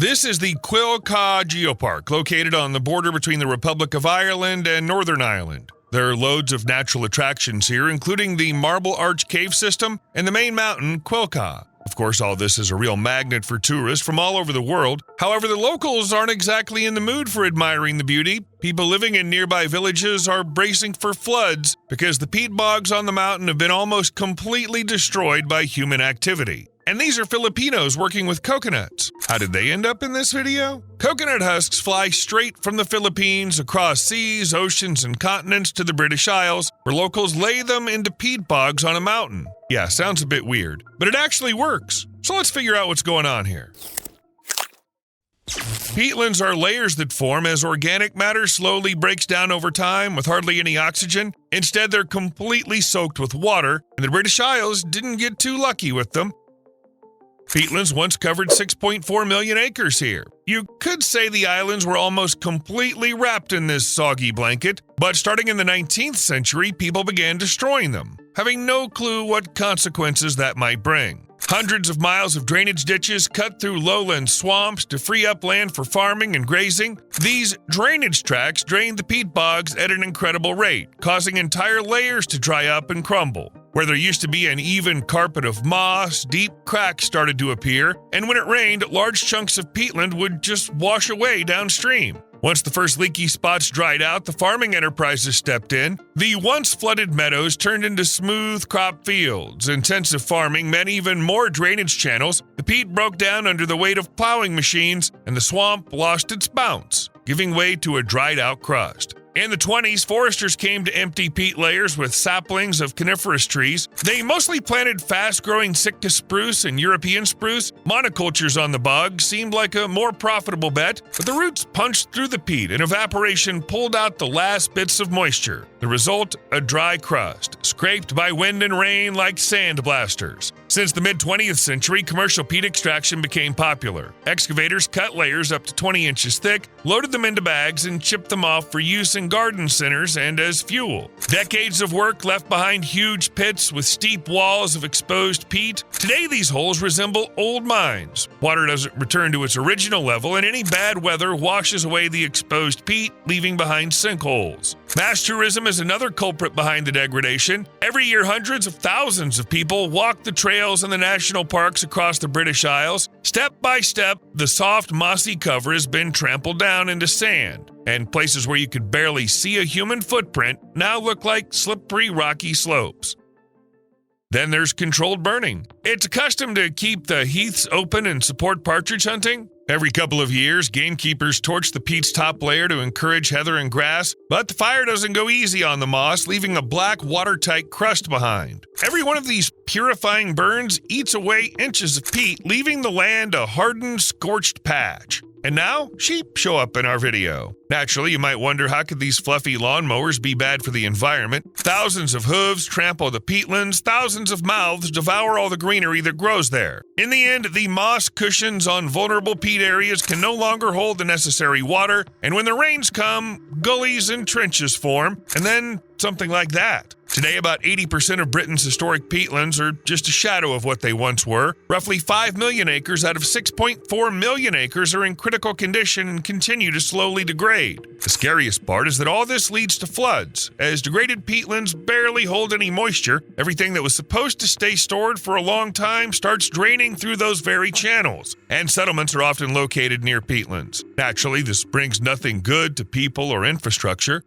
This is the Quilca Geopark, located on the border between the Republic of Ireland and Northern Ireland. There are loads of natural attractions here, including the Marble Arch Cave System and the main mountain, Quilca. Of course, all this is a real magnet for tourists from all over the world. However, the locals aren't exactly in the mood for admiring the beauty. People living in nearby villages are bracing for floods because the peat bogs on the mountain have been almost completely destroyed by human activity. And these are Filipinos working with coconuts. How did they end up in this video? Coconut husks fly straight from the Philippines across seas, oceans, and continents to the British Isles, where locals lay them into peat bogs on a mountain. Yeah, sounds a bit weird, but it actually works. So let's figure out what's going on here. Peatlands are layers that form as organic matter slowly breaks down over time with hardly any oxygen. Instead, they're completely soaked with water, and the British Isles didn't get too lucky with them. Peatlands once covered 6.4 million acres here. You could say the islands were almost completely wrapped in this soggy blanket, but starting in the 19th century, people began destroying them, having no clue what consequences that might bring. Hundreds of miles of drainage ditches cut through lowland swamps to free up land for farming and grazing. These drainage tracts drained the peat bogs at an incredible rate, causing entire layers to dry up and crumble. Where there used to be an even carpet of moss, deep cracks started to appear, and when it rained, large chunks of peatland would just wash away downstream. Once the first leaky spots dried out, the farming enterprises stepped in. The once flooded meadows turned into smooth crop fields. Intensive farming meant even more drainage channels. The peat broke down under the weight of plowing machines, and the swamp lost its bounce, giving way to a dried-out crust. In the 20s, foresters came to empty peat layers with saplings of coniferous trees. They mostly planted fast-growing Sitka spruce and European spruce. Monocultures on the bog seemed like a more profitable bet, but the roots punched through the peat and evaporation pulled out the last bits of moisture. The result, a dry crust, scraped by wind and rain like sand blasters. Since the mid-20th century, commercial peat extraction became popular. Excavators cut layers up to 20 inches thick, loaded them into bags, and shipped them off for use in garden centers and as fuel. Decades of work left behind huge pits with steep walls of exposed peat. Today, these holes resemble old mines. Water doesn't return to its original level, and any bad weather washes away the exposed peat, leaving behind sinkholes. Mass tourism is another culprit behind the degradation. Every year, hundreds of thousands of people walk the trails in the national parks across the British Isles. Step by step, the soft, mossy cover has been trampled down into sand, and places where you could barely see a human footprint now look like slippery, rocky slopes. Then there's controlled burning. It's accustomed to keep the heaths open and support partridge hunting. Every couple of years, gamekeepers torch the peat's top layer to encourage heather and grass, but the fire doesn't go easy on the moss, leaving a black, watertight crust behind. Every one of these purifying burns eats away inches of peat, leaving the land a hardened, scorched patch. And now, sheep show up in our video. Naturally, you might wonder, how could these fluffy lawnmowers be bad for the environment? Thousands of hooves trample the peatlands, thousands of mouths devour all the greenery that grows there. In the end, the moss cushions on vulnerable peat areas can no longer hold the necessary water, and when the rains come, gullies and trenches form, and then something like that. Today, about 80% of Britain's historic peatlands are just a shadow of what they once were. Roughly 5 million acres out of 6.4 million acres are in critical condition and continue to slowly degrade. The scariest part is that all this leads to floods. As degraded peatlands barely hold any moisture, everything that was supposed to stay stored for a long time starts draining through those very channels, and settlements are often located near peatlands. Naturally, this brings nothing good to people or infrastructure.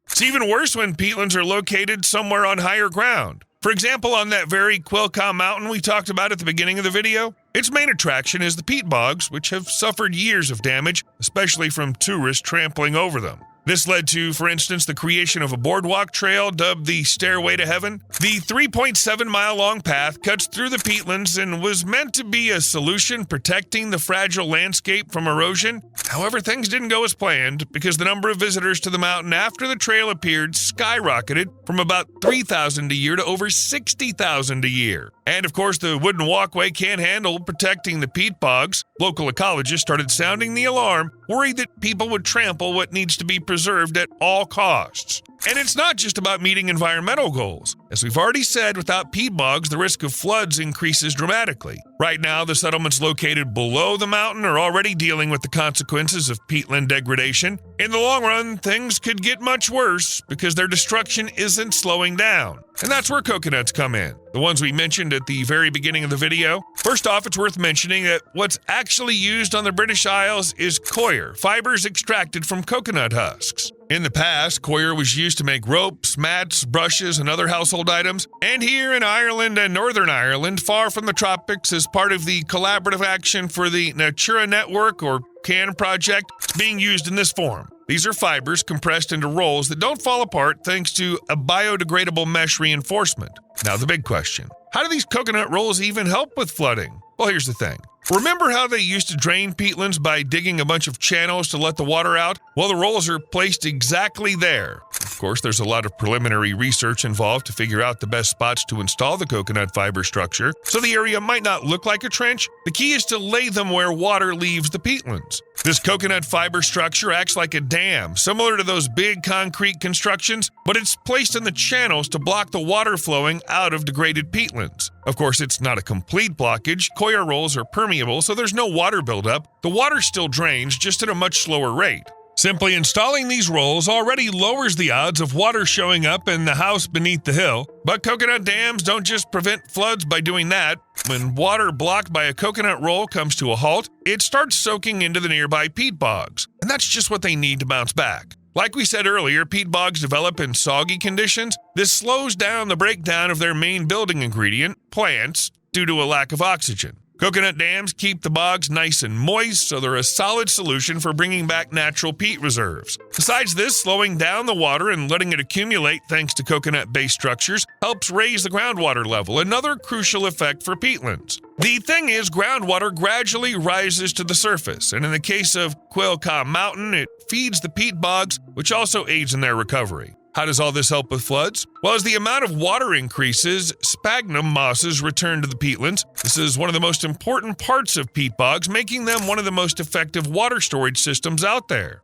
It's even worse when peatlands are located somewhere on higher ground. For example, on that very Quilca mountain we talked about at the beginning of the video, its main attraction is the peat bogs, which have suffered years of damage, especially from tourists trampling over them. This led to, for instance, the creation of a boardwalk trail dubbed the Stairway to Heaven. The 3.7-mile-long path cuts through the peatlands and was meant to be a solution protecting the fragile landscape from erosion. However, things didn't go as planned because the number of visitors to the mountain after the trail appeared skyrocketed from about 3,000 a year to over 60,000 a year. And of course, the wooden walkway can't handle protecting the peat bogs. Local ecologists started sounding the alarm, worried that people would trample what needs to be preserved at all costs. And it's not just about meeting environmental goals. As we've already said, without peat bogs, the risk of floods increases dramatically. Right now, the settlements located below the mountain are already dealing with the consequences of peatland degradation. In the long run, things could get much worse because their destruction isn't slowing down. And that's where coconuts come in, the ones we mentioned at the very beginning of the video. First off, it's worth mentioning that what's actually used on the British Isles is coir, fibers extracted from coconut husks. In the past, coir was used to make ropes, mats, brushes, and other household items. And here in Ireland and Northern Ireland, far from the tropics, as part of the collaborative action for the Natura Network or CAN project, it's being used in this form. These are fibers compressed into rolls that don't fall apart thanks to a biodegradable mesh reinforcement. Now the big question, how do these coconut rolls even help with flooding? Well, here's the thing. Remember how they used to drain peatlands by digging a bunch of channels to let the water out? Well, the rolls are placed exactly there. Of course, there's a lot of preliminary research involved to figure out the best spots to install the coconut fiber structure, so the area might not look like a trench. The key is to lay them where water leaves the peatlands. This coconut fiber structure acts like a dam, similar to those big concrete constructions, but it's placed in the channels to block the water flowing out of degraded peatlands. Of course, it's not a complete blockage. Coir rolls are permeable, so there's no water buildup. The water still drains, just at a much slower rate. Simply installing these rolls already lowers the odds of water showing up in the house beneath the hill. But coconut dams don't just prevent floods by doing that. When water blocked by a coconut roll comes to a halt, it starts soaking into the nearby peat bogs. And that's just what they need to bounce back. Like we said earlier, peat bogs develop in soggy conditions. This slows down the breakdown of their main building ingredient, plants, due to a lack of oxygen. Coconut dams keep the bogs nice and moist, so they're a solid solution for bringing back natural peat reserves. Besides this, slowing down the water and letting it accumulate thanks to coconut-based structures helps raise the groundwater level, another crucial effect for peatlands. The thing is, groundwater gradually rises to the surface, and in the case of Quailca Mountain, it feeds the peat bogs, which also aids in their recovery. How does all this help with floods? Well, as the amount of water increases, sphagnum mosses return to the peatlands. This is one of the most important parts of peat bogs, making them one of the most effective water storage systems out there.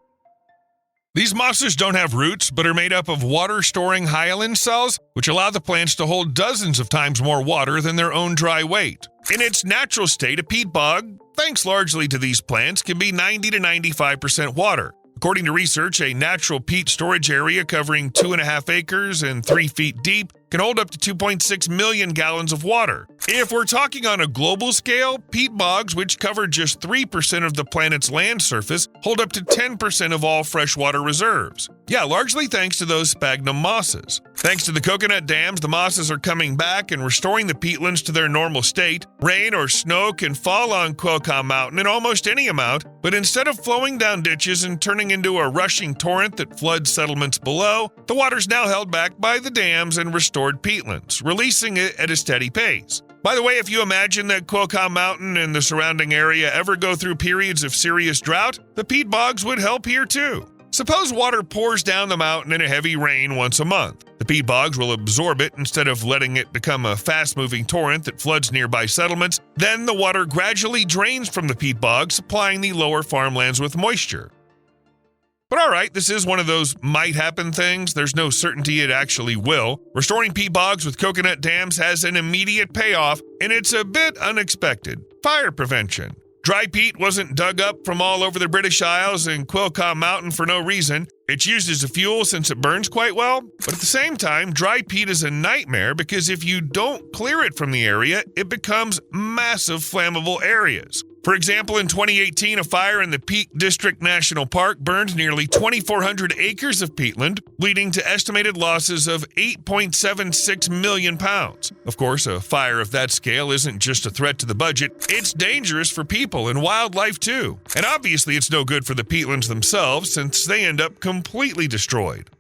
These mosses don't have roots, but are made up of water-storing hyaline cells, which allow the plants to hold dozens of times more water than their own dry weight. In its natural state, a peat bog, thanks largely to these plants, can be 90 to 95% water. According to research, a natural peat storage area covering 2.5 acres and 3 feet deep can hold up to 2.6 million gallons of water. If we're talking on a global scale, peat bogs, which cover just 3% of the planet's land surface, hold up to 10% of all freshwater reserves. Yeah, largely thanks to those sphagnum mosses. Thanks to the coconut dams, the mosses are coming back and restoring the peatlands to their normal state. Rain or snow can fall on Quailca Mountain in almost any amount, but instead of flowing down ditches and turning into a rushing torrent that floods settlements below, the water's now held back by the dams and restored peatlands, releasing it at a steady pace. By the way, if you imagine that Quailca Mountain and the surrounding area ever go through periods of serious drought, the peat bogs would help here too. Suppose water pours down the mountain in a heavy rain once a month. The peat bogs will absorb it instead of letting it become a fast-moving torrent that floods nearby settlements. Then the water gradually drains from the peat bogs, supplying the lower farmlands with moisture. But alright, this is one of those might-happen things. There's no certainty it actually will. Restoring peat bogs with coconut dams has an immediate payoff, and it's a bit unexpected. Fire prevention. Dry peat wasn't dug up from all over the British Isles and Quailca Mountain for no reason. It's used as a fuel since it burns quite well, but at the same time, dry peat is a nightmare because if you don't clear it from the area, it becomes massive flammable areas. For example, in 2018, a fire in the Peak District National Park burned nearly 2,400 acres of peatland, leading to estimated losses of £8.76 million. Of course, a fire of that scale isn't just a threat to the budget, it's dangerous for people and wildlife too. And obviously it's no good for the peatlands themselves since they end up completely destroyed.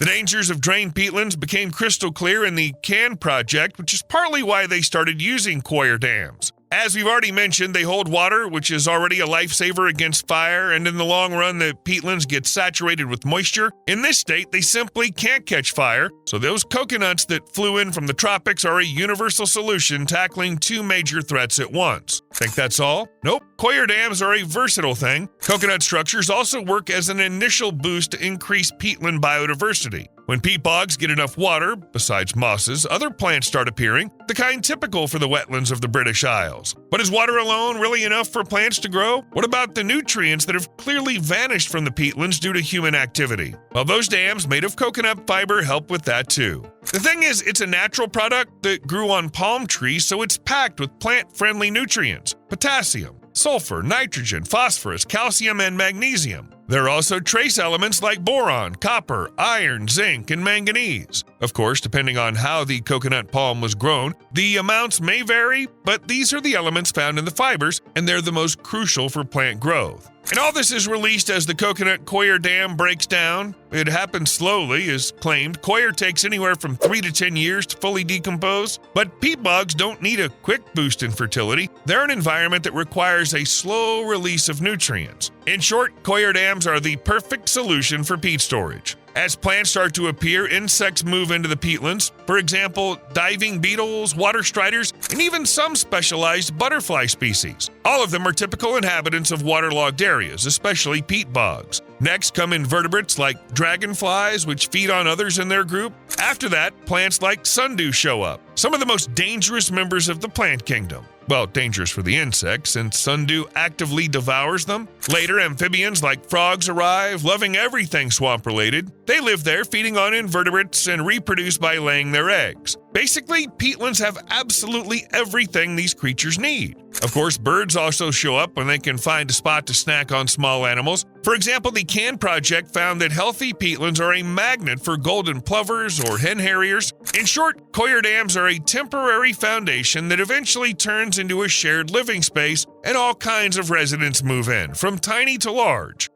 The dangers of drained peatlands became crystal clear in the CAN project, which is partly why they started using coir dams. As we've already mentioned, they hold water, which is already a lifesaver against fire, and in the long run, the peatlands get saturated with moisture. In this state, they simply can't catch fire, so those coconuts that flew in from the tropics are a universal solution tackling two major threats at once. Think that's all? Nope. Coir dams are a versatile thing. Coconut structures also work as an initial boost to increase peatland biodiversity. When peat bogs get enough water, besides mosses, other plants start appearing, the kind typical for the wetlands of the British Isles. But is water alone really enough for plants to grow? What about the nutrients that have clearly vanished from the peatlands due to human activity? Well, those dams made of coconut fiber help with that too. The thing is, it's a natural product that grew on palm trees, so it's packed with plant-friendly nutrients: potassium, sulfur, nitrogen, phosphorus, calcium, and magnesium. There are also trace elements like boron, copper, iron, zinc, and manganese. Of course, depending on how the coconut palm was grown, the amounts may vary, but these are the elements found in the fibers, and they're the most crucial for plant growth. And all this is released as the coconut coir dam breaks down. It happens slowly, as claimed. Coir takes anywhere from 3 to 10 years to fully decompose. But peat bogs don't need a quick boost in fertility. They're an environment that requires a slow release of nutrients. In short, coir dams are the perfect solution for peat storage. As plants start to appear, insects move into the peatlands. For example, diving beetles, water striders, and even some specialized butterfly species. All of them are typical inhabitants of waterlogged areas, especially peat bogs. Next come invertebrates like dragonflies, which feed on others in their group. After that, plants like sundew show up, some of the most dangerous members of the plant kingdom. Well, dangerous for the insects, since sundew actively devours them. Later, amphibians like frogs arrive, loving everything swamp-related. They live there, feeding on invertebrates and reproduce by laying their eggs. Basically, peatlands have absolutely everything these creatures need. Of course, birds also show up when they can find a spot to snack on small animals. For example, the CAN project found that healthy peatlands are a magnet for golden plovers or hen harriers. In short, coir dams are a temporary foundation that eventually turns into a shared living space, and all kinds of residents move in, from tiny to large.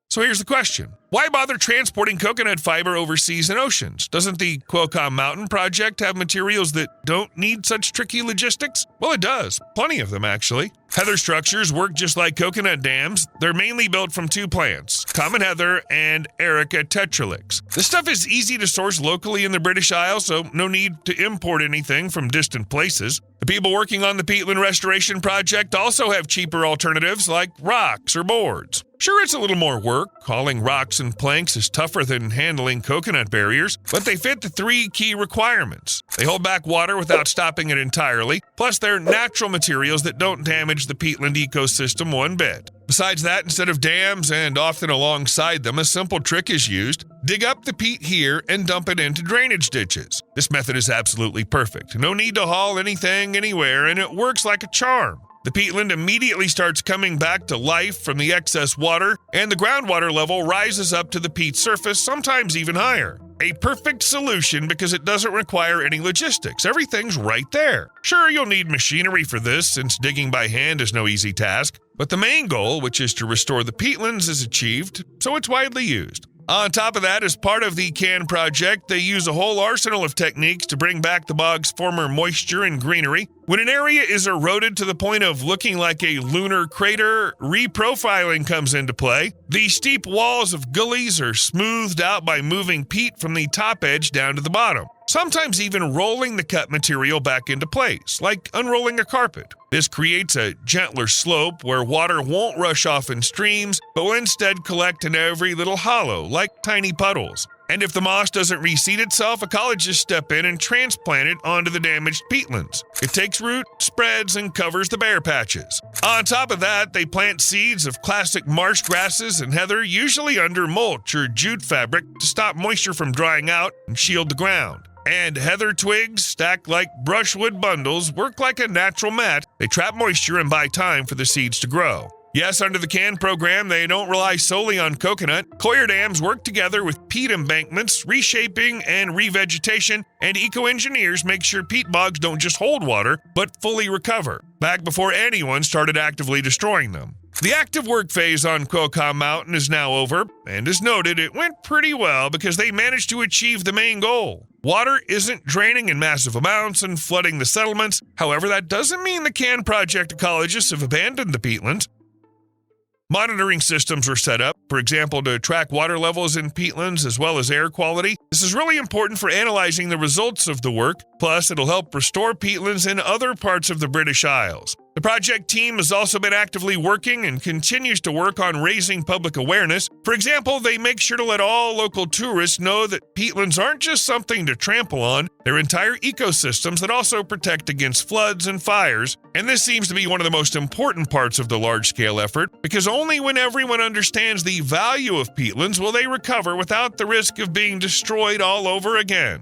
So here's the question. Why bother transporting coconut fiber overseas and oceans? Doesn't the Quilcom Mountain Project have materials that don't need such tricky logistics? Well, it does. Plenty of them, actually. Heather structures work just like coconut dams. They're mainly built from two plants, common heather and Erica tetralix. This stuff is easy to source locally in the British Isles, so no need to import anything from distant places. The people working on the peatland restoration project also have cheaper alternatives like rocks or boards. Sure, it's a little more work. Hauling rocks and planks is tougher than handling coconut barriers, but they fit the three key requirements. They hold back water without stopping it entirely, plus they're natural materials that don't damage the peatland ecosystem one bit. Besides that, instead of dams and often alongside them, a simple trick is used. Dig up the peat here and dump it into drainage ditches. This method is absolutely perfect. No need to haul anything anywhere, and it works like a charm. The peatland immediately starts coming back to life from the excess water, and the groundwater level rises up to the peat surface, sometimes even higher. A perfect solution because it doesn't require any logistics. Everything's right there. Sure, you'll need machinery for this, since digging by hand is no easy task, but the main goal, which is to restore the peatlands, is achieved, so it's widely used. On top of that, as part of the CAN project, they use a whole arsenal of techniques to bring back the bog's former moisture and greenery. When an area is eroded to the point of looking like a lunar crater, reprofiling comes into play. The steep walls of gullies are smoothed out by moving peat from the top edge down to the bottom, sometimes even rolling the cut material back into place, like unrolling a carpet. This creates a gentler slope where water won't rush off in streams, but will instead collect in every little hollow, like tiny puddles. And if the moss doesn't reseed itself, ecologists step in and transplant it onto the damaged peatlands. It takes root, spreads, and covers the bare patches. On top of that, they plant seeds of classic marsh grasses and heather, usually under mulch or jute fabric, to stop moisture from drying out and shield the ground. And heather twigs, stacked like brushwood bundles, work like a natural mat. They trap moisture and buy time for the seeds to grow. Yes, under the CAN program, they don't rely solely on coconut. Coir dams work together with peat embankments, reshaping and revegetation, and eco-engineers make sure peat bogs don't just hold water, but fully recover, back before anyone started actively destroying them. The active work phase on Quilcom Mountain is now over, and as noted, it went pretty well because they managed to achieve the main goal. Water isn't draining in massive amounts and flooding the settlements. However, that doesn't mean the Can Project ecologists have abandoned the peatlands. Monitoring systems were set up, for example, to track water levels in peatlands as well as air quality. This is really important for analyzing the results of the work. Plus, it'll help restore peatlands in other parts of the British Isles. The project team has also been actively working and continues to work on raising public awareness. For example, they make sure to let all local tourists know that peatlands aren't just something to trample on, they're entire ecosystems that also protect against floods and fires. And this seems to be one of the most important parts of the large-scale effort, because only when everyone understands the value of peatlands will they recover without the risk of being destroyed all over again.